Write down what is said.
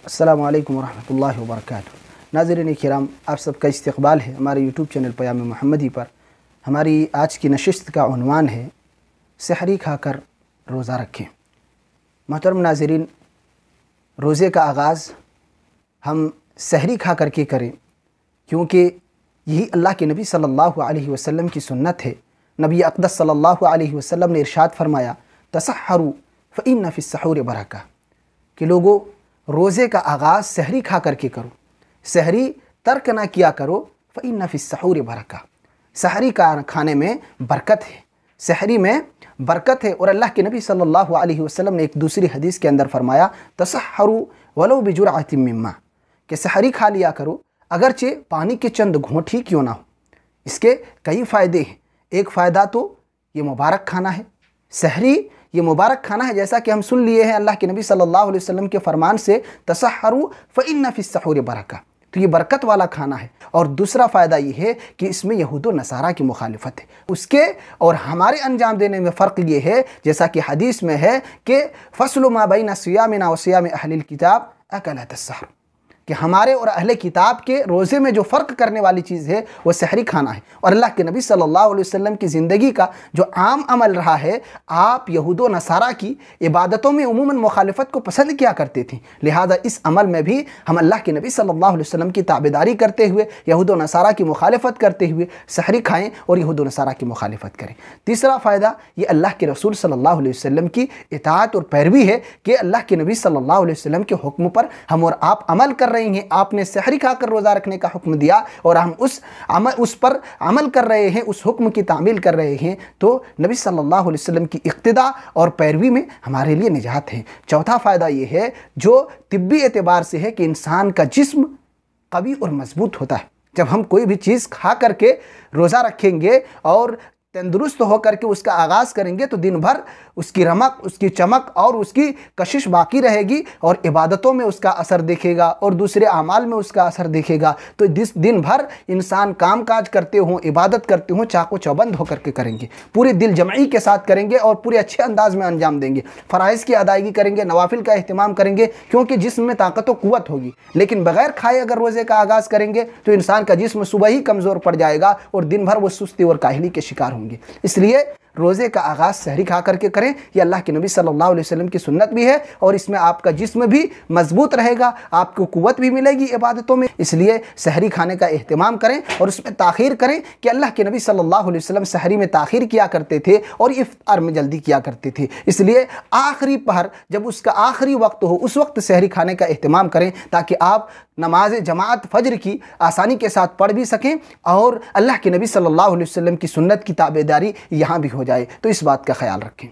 السلام علیکم ورحمۃ اللہ وبرکاتہ۔ ناظرین کرام، آپ سب کا استقبال ہے ہمارے یوٹیوب چینل پیام محمدی پر۔ ہماری آج کی نشست کا عنوان ہے سحری کھا کر روزہ رکھیں۔ محترم ناظرین، روزے کا آغاز ہم سحری کھا کر کے کریں، کیونکہ یہی اللہ کے نبی صلی اللہ علیہ وسلم کی سنت ہے۔ نبی اقدس صلی اللہ علیہ وسلم نے ارشاد فرمایا، تسحروا فإن فی السحور برکہ، کہ لوگو روزے کا آغاز سحری کھا کر کے کرو، سحری ترک نہ کیا کرو، فإن فی السحور برکہ، سحری کا کھانے میں برکت ہے، سحری میں برکت ہے۔ اور اللہ کے نبی صلی اللہ علیہ وسلم نے ایک دوسری حدیث کے اندر فرمایا، تسحروا ولو بجرعۃ من ماء، کہ سحری کھا لیا کرو اگرچہ پانی کے چند گھونٹ ہی کیوں نہ ہو۔ اس کے کئی فائدے ہیں۔ ایک فائدہ تو یہ مبارک کھانا ہے، سحری یہ مبارک کھانا ہے، جیسا کہ ہم سن لیے ہیں اللہ کے نبی صلی اللہ علیہ وسلم کے فرمان سے، تسحروا فإن فی السحور برکہ، تو یہ برکت والا کھانا ہے۔ اور دوسرا فائدہ یہ ہے کہ اس میں یہود و نصارہ کی مخالفت ہے۔ اس کے اور ہمارے انجام دینے میں فرق یہ ہے، جیسا کہ حدیث میں ہے کہ فصل ما بین صیامنا و صیام اہل الکتاب اکلۃ السحر، کہ ہمارے اور اہل کتاب کے روزے میں جو فرق کرنے والی چیز ہے وہ سحری کھانا ہے۔ اور اللہ کے نبی صلی اللہ علیہ وسلم کی زندگی کا جو عام عمل رہا ہے، آپ یہود و نصارہ کی عبادتوں میں عموماً مخالفت کو پسند کیا کرتے تھے، لہذا اس عمل میں بھی ہم اللہ کے نبی صلی اللہ علیہ وسلم کی تابعداری کرتے ہوئے یہود و نصارہ کی مخالفت کرتے ہوئے سحری کھائیں اور یہود و نصارہ کی مخالفت کریں۔ تیسرا فائدہ یہ اللہ کے رسول صلی اللہ علیہ وسلم کی اطاعت اور پیروی ہے، کہ اللہ کے نبی صلی اللہ علیہ وسلم کے حکم پر ہم اور آپ عمل کر رہے ہیں۔ آپ نے سحری کھا کر روزہ رکھنے کا حکم دیا اور ہم اس پر عمل کر رہے ہیں، اس حکم کی تعمیل کر رہے ہیں، تو نبی صلی اللہ علیہ وسلم کی اقتداء اور پیروی میں ہمارے لیے نجات ہے۔ چوتھا فائدہ یہ ہے جو طبی اعتبار سے ہے، کہ انسان کا جسم قوی اور مضبوط ہوتا ہے۔ جب ہم کوئی بھی چیز کھا کر کے روزہ رکھیں گے اور تندرست ہو کر کے اس کا آغاز کریں گے، تو دن بھر اس کی رمق، اس کی چمک اور اس کی کشش باقی رہے گی، اور عبادتوں میں اس کا اثر دیکھے گا اور دوسرے اعمال میں اس کا اثر دیکھے گا۔ تو دن بھر انسان کام کاج کرتے ہوں، عبادت کرتے ہوں، چاق و چوبند ہو کر کے کریں گے، پورے دل جمعی کے ساتھ کریں گے اور پورے اچھے انداز میں انجام دیں گے، فرائض کی ادائیگی کریں گے، نوافل کا اہتمام کریں گے، کیونکہ جسم میں طاقت و قوت ہوگی۔ لیکن بغیر کھائے اگر روزے کا آغاز کریں گے تو انسان کا جسم صبح ہی کمزور پڑ جائے گا اور دن بھر وہ سستی اور کاہلی کے شکار ہوں گے۔ اس لیے روزے کا آغاز سحری کھا کر کے کریں، یہ اللہ کے نبی صلی اللہ علیہ وسلم کی سنت بھی ہے، اور اس میں آپ کا جسم بھی مضبوط رہے گا، آپ کو قوت بھی ملے گی عبادتوں میں۔ اس لیے سحری کھانے کا اہتمام کریں اور اس میں تاخیر کریں، کہ اللہ کے نبی صلی اللہ علیہ وسلم سحری میں تاخیر کیا کرتے تھے اور افطار میں جلدی کیا کرتے تھے۔ اس لیے آخری پہر، جب اس کا آخری وقت ہو، اس وقت سحری کھانے کا اہتمام کریں، تاکہ آپ نماز جماعت فجر کی آسانی کے ساتھ پڑھ بھی سکیں اور اللہ کے نبی صلی اللہ علیہ وسلم کی سنت کی تابعداری یہاں بھی ہو جائے۔ تو اس بات کا خیال رکھیں۔